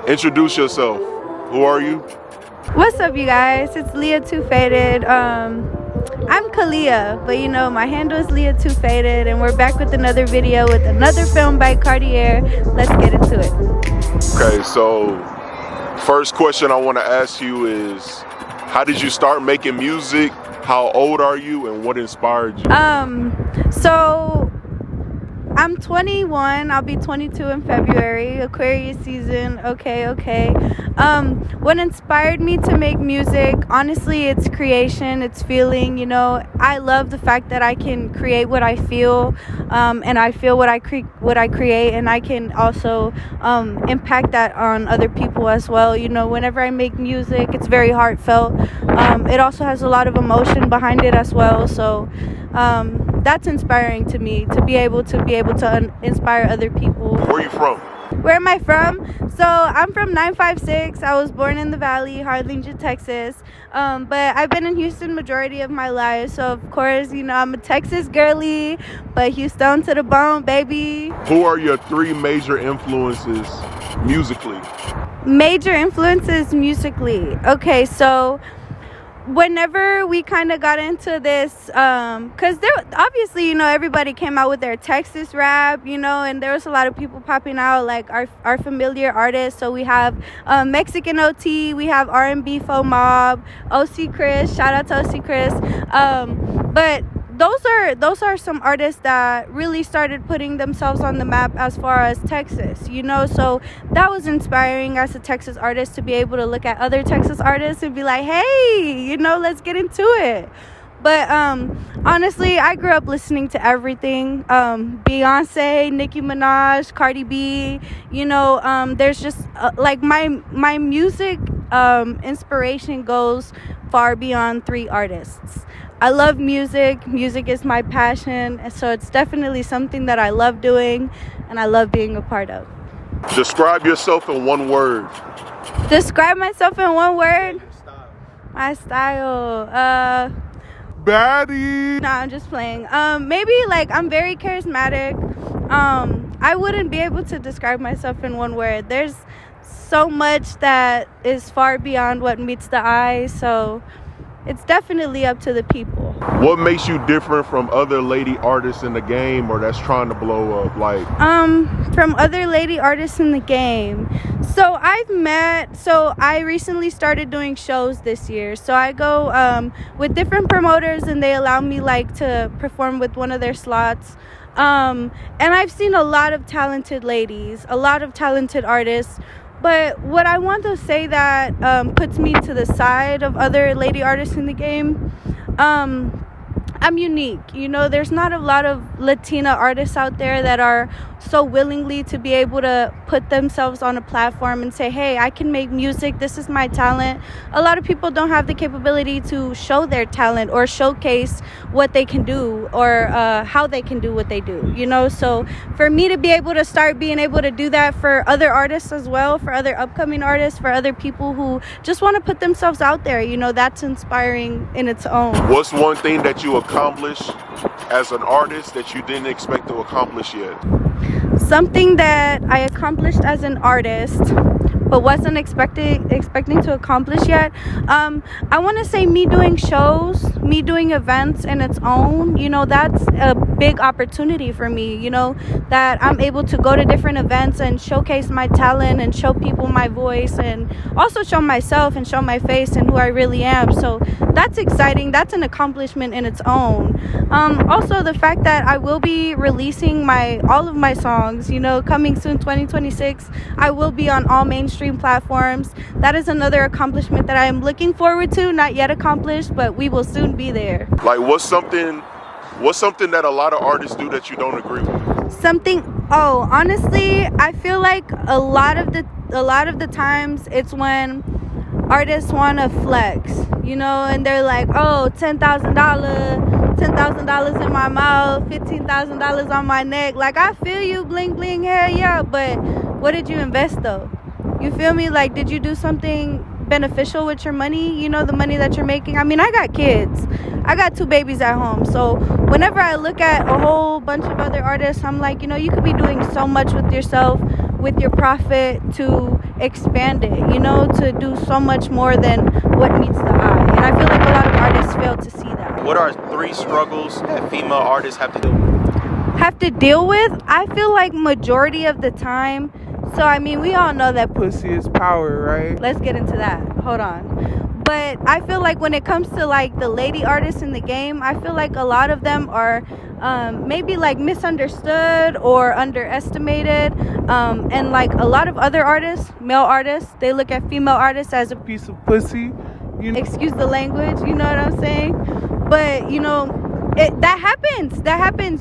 Introduce yourself. Who are you? What's up, you guys? It's LIA2FADED. I'm Kalia, but my handle is LIA2FADED, and we're back with another video with another film by Cartier. Let's get into it. Okay, so first question I want to ask you is, how did you start making music? How old are you, and what inspired you? So I'm 21. I'll be 22 in February. Aquarius season. Okay. What inspired me to make music? Honestly, it's creation. It's feeling. I love the fact that I can create what I feel, and I feel what I create, and I can also impact that on other people as well. Whenever I make music, it's very heartfelt. It also has a lot of emotion behind it as well. So that's inspiring to me, to be able to inspire other people. Where are you from? Where am I from? So I'm from 956. I was born in the Valley, Harlingen, Texas. But I've been in Houston majority of my life. So of course, I'm a Texas girly, but Houston to the bone, baby. Who are your three major influences musically? Major influences musically. Okay, so whenever we kind of got into this, because there obviously everybody came out with their Texas rap, and there was a lot of people popping out, like our familiar artists. So we have Mexican OT, we have R&B Faux Mob, OC Chris, shout out to OC Chris. But those are some artists that really started putting themselves on the map as far as Texas, so that was inspiring as a Texas artist to be able to look at other Texas artists and be like, hey, let's get into it. But honestly, I grew up listening to everything. Beyonce, Nicki Minaj, Cardi B, there's just like my music inspiration goes far beyond three artists. I love music. Music is my passion. And so it's definitely something that I love doing and I love being a part of. Describe yourself in one word. Describe myself in one word? My style. Baddie. Nah, I'm just playing. Maybe like I'm very charismatic. I wouldn't be able to describe myself in one word. There's so much that is far beyond what meets the eye. So it's definitely up to the people. What makes you different from other lady artists in the game or that's trying to blow up? From other lady artists in the game. So I recently started doing shows this year. So I go with different promoters and they allow me to perform with one of their slots. And I've seen a lot of talented ladies, a lot of talented artists. But what I want to say that puts me to the side of other lady artists in the game, I'm unique. There's not a lot of Latina artists out there that are so willingly to be able to put themselves on a platform and say, hey, I can make music. This is my talent. A lot of people don't have the capability to show their talent or showcase what they can do or how they can do what they do, So for me to be able to start being able to do that for other artists as well, for other upcoming artists, for other people who just want to put themselves out there, that's inspiring in its own. What's one thing that you accomplished as an artist that you didn't expect to accomplish yet? Something that I accomplished as an artist but wasn't expecting to accomplish yet. I want to say me doing shows, me doing events in its own, that's a big opportunity for me, that I'm able to go to different events and showcase my talent and show people my voice and also show myself and show my face and who I really am. So that's exciting. That's an accomplishment in its own. Also the fact that I will be releasing all of my songs, coming soon 2026. I will be on all mainstream platforms. That is another accomplishment that I am looking forward to, not yet accomplished, but we will soon be there. Like what's something that a lot of artists do that you don't agree with? Honestly, I feel like a lot of the times it's when artists want to flex, and they're like, oh, $10,000 in my mouth, $15,000 on my neck. Like, I feel you, bling bling, hell yeah, but what did you invest though? You feel me? Like, did you do something beneficial with your money? The money that you're making. I mean, I got kids. I got 2 babies at home. So whenever I look at a whole bunch of other artists, I'm like, you know, you could be doing so much with yourself, with your profit, to expand it, you know, to do so much more than what meets the eye. And I feel like a lot of artists fail to see that. What are 3 struggles that female artists have to deal with? I feel like majority of the time, so I mean, we all know that Pussy is power, right? let's get into that. Hold on. But I feel like when it comes to like the lady artists in the game, I feel like a lot of them are maybe like misunderstood or underestimated. And like a lot of other artists, male artists, they look at female artists as a Piece of pussy. You know, excuse the language, you know what I'm saying? But you know, that happens.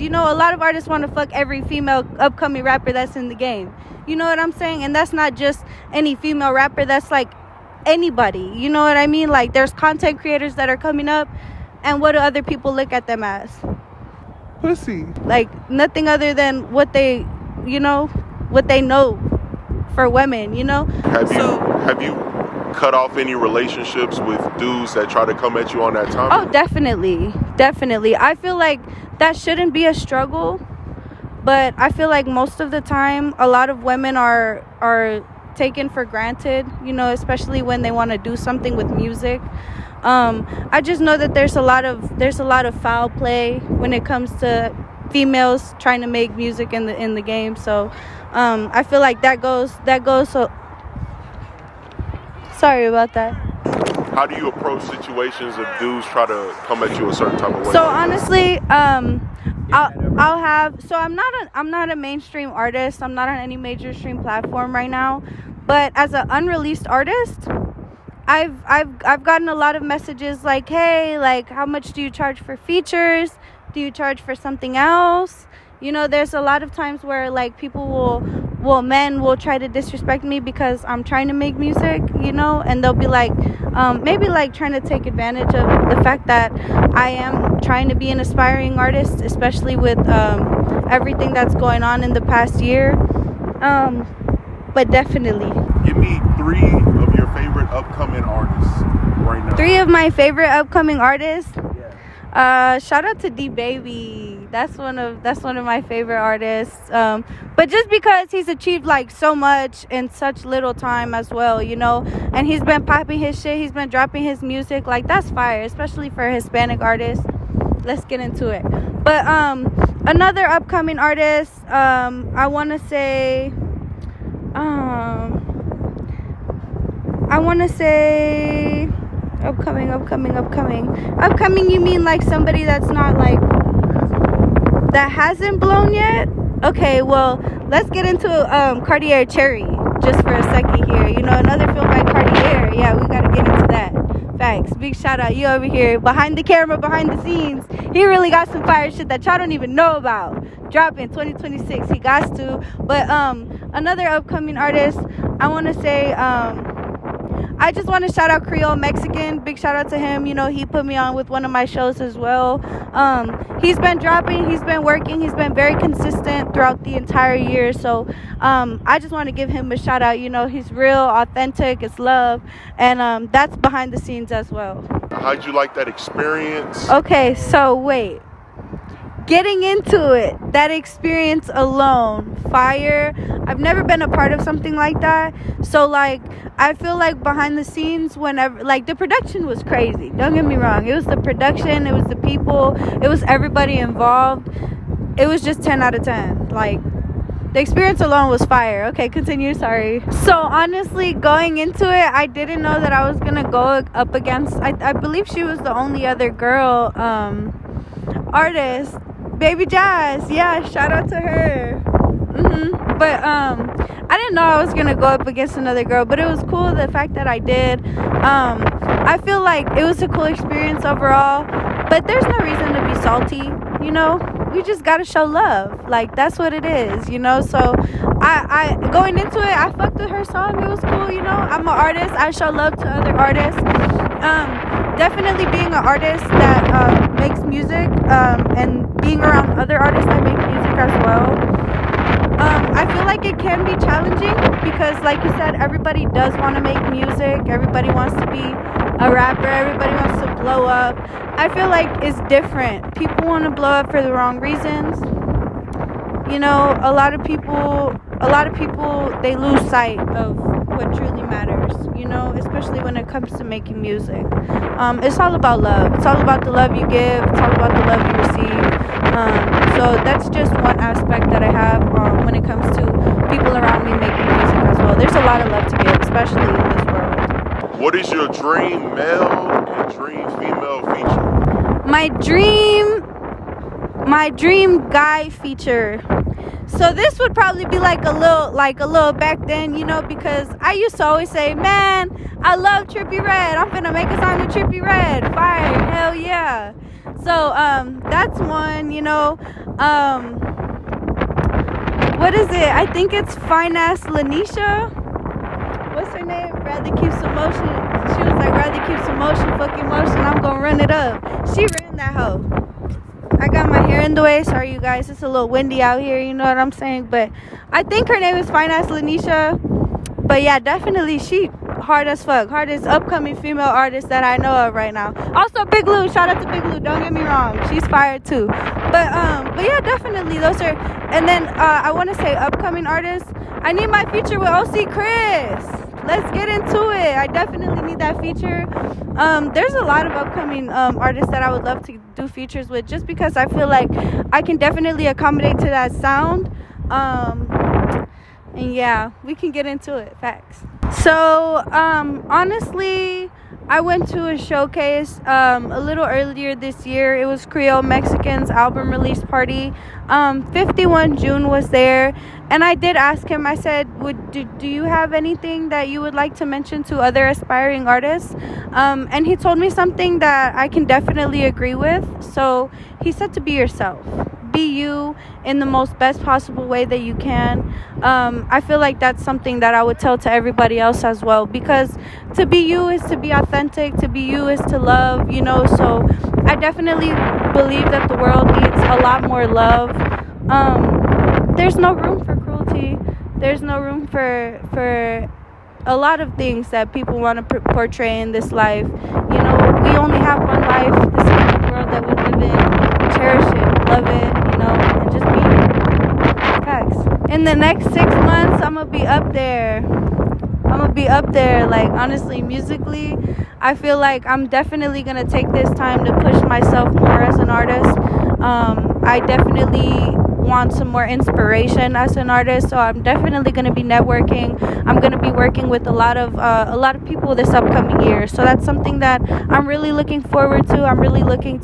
You know, a lot of artists want to fuck every female upcoming rapper that's in the game, you know what I'm saying? And that's not just any female rapper, that's like anybody, you know what I mean? Like there's content creators that are coming up, and what do other people look at them as? pussy. Like nothing other than what they, you know, what they know for women, you know? Have you cut off any relationships with dudes that try to come at you on that time? Oh, definitely. I feel like that shouldn't be a struggle, but I feel like most of the time a lot of women are taken for granted, you know, especially when they want to do something with music. I just know that there's a lot of foul play when it comes to females trying to make music in the game. So I feel like that goes so sorry about that. How do you approach situations if dudes try to come at you a certain type of way? So honestly, I'll have, so I'm not a mainstream artist. I'm not on any major stream platform right now, but as an unreleased artist, I've gotten a lot of messages like, hey, like, how much do you charge for features? Do you charge for something else? You know, there's a lot of times where like men will try to disrespect me because I'm trying to make music, you know, and they'll be like, maybe like trying to take advantage of the fact that I am trying to be an aspiring artist, especially with everything that's going on in the past year. But definitely. Give me 3 of your favorite upcoming artists right now. 3 of my favorite upcoming artists. Shout out to D-Baby. That's one of my favorite artists. But just because he's achieved like so much in such little time as well, you know, and he's been popping his shit, he's been dropping his music, like that's fire, especially for a Hispanic artist. Let's get into it. But another upcoming artist, I want to say upcoming, you mean like somebody that's not like, that hasn't blown yet? Okay, well, let's get into Cartier Cherry just for a second here. You know, another film by Cartier. Yeah, we gotta get into that. Facts. Big shout out. You over here behind the camera, behind the scenes. He really got some fire shit that y'all don't even know about. Dropping 2026. He got to. But another upcoming artist, I want to say, I just want to shout out Creole Mexican. Big shout out to him. You know, he put me on with one of my shows as well. He's been dropping, he's been working, he's been very consistent throughout the entire year. So I just want to give him a shout out. You know, he's real, authentic, it's love. And that's behind the scenes as well. How'd you like that experience? Okay, so wait. Getting into it, that experience alone, fire. I've never been a part of something like that. So like, I feel like behind the scenes, whenever, like, the production was crazy. Don't get me wrong. It was the production, it was the people, it was everybody involved. It was just 10 out of 10. Like, the experience alone was fire. Okay, continue, sorry. So honestly, going into it, I didn't know that I was gonna go up against, I believe she was the only other girl artist. Baby Jazz, yeah, shout out to her. But I didn't know I was gonna go up against another girl, but it was cool the fact that I did. I feel like it was a cool experience overall, but there's no reason to be salty, you know. We just gotta show love, like that's what it is, you know. So I going into it, I fucked with her song. It was cool, you know. I'm an artist, I show love to other artists. Definitely being an artist that makes music, and being around other artists that make music as well, I feel like it can be challenging because, like you said, everybody does want to make music. Everybody wants to be a rapper. Everybody wants to blow up. I feel like it's different. People want to blow up for the wrong reasons. You know, a lot of people, they lose sight of what truly matters, you know, especially when it comes to making music. It's all about love. It's all about the love you give. It's all about the love you receive. So that's just one aspect that I have when it comes to people around me making music as well. There's a lot of love to give, especially in this world. What is your dream male and dream female feature? My dream guy feature. So this would probably be like a little back then, you know, because I used to always say, man, I love Trippie Redd. I'm finna make a song with Trippie Redd. Fire, hell yeah. So that's one, you know. What is it? I think it's Fine Ass Lanisha. What's her name? Rather keep some motion. She was like, rather keep some motion, fucking motion. I'm gonna run it up. She ran that hoe. I got my hair in the way. Sorry, you guys. It's a little windy out here. You know what I'm saying? But I think her name is Fine Ass Lanisha. But yeah, definitely she hard as fuck. Hardest upcoming female artist that I know of right now. Also, Big Lou. Shout out to Big Lou. Don't get me wrong. She's fired too. But yeah, definitely those are. And then I want to say upcoming artists. I need my feature with OC Chris. Let's get into it. I definitely need that feature. There's a lot of upcoming artists that I would love to do features with, just because I feel like I can definitely accommodate to that sound. And yeah, we can get into it. Facts. So honestly, I went to a showcase a little earlier this year. It was Creole Mexican's album release party. 51 June was there, and I did ask him. I said, do you have anything that you would like to mention to other aspiring artists? And he told me something that I can definitely agree with. So he said to be yourself. Be you in the most best possible way that you can. I feel like that's something that I would tell to everybody else as well, because to be you is to be authentic. To be you is to love, you know. So I definitely believe that the world needs a lot more love. There's no room for cruelty. There's no room for a lot of things that people want to portray in this life. You know, we only have one life. This is the world that we live in. Cherish it, love it, you know, and just be facts. In the next 6 months, I'm gonna be up there. Like, honestly, musically, I feel like I'm definitely gonna take this time to push myself more as an artist. I definitely want some more inspiration as an artist, so I'm definitely going to be networking. I'm going to be working with a lot of people this upcoming year, so that's something that I'm really looking forward to. I'm really looking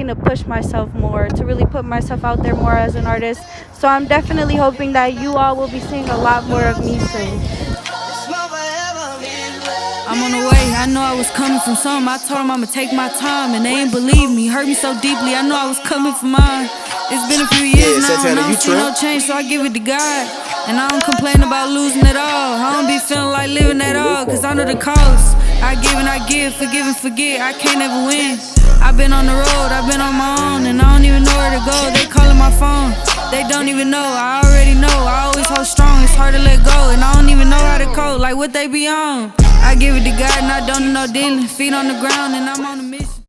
to push myself more, to really put myself out there more as an artist. So I'm definitely hoping that you all will be seeing a lot more of me soon. I'm on the way, I know I was coming from some. I told them I'ma take my time, and they ain't believe me. Hurt me so deeply, I know I was coming for mine. It's been a few years now, and I don't see no change, so I give it to God. And I don't complain about losing at all. I don't be feeling like living at all, cause I know the cost. I give and I give, forgive and forget, I can't ever win. I've been on the road, I've been on my own, and I don't even know where to go. They calling my phone, they don't even know, I already know. I always hold strong, it's hard to let go, and I don't even know how to code, like what they be on. I give it to God and I don't do no dealing. Feet on the ground and I'm on the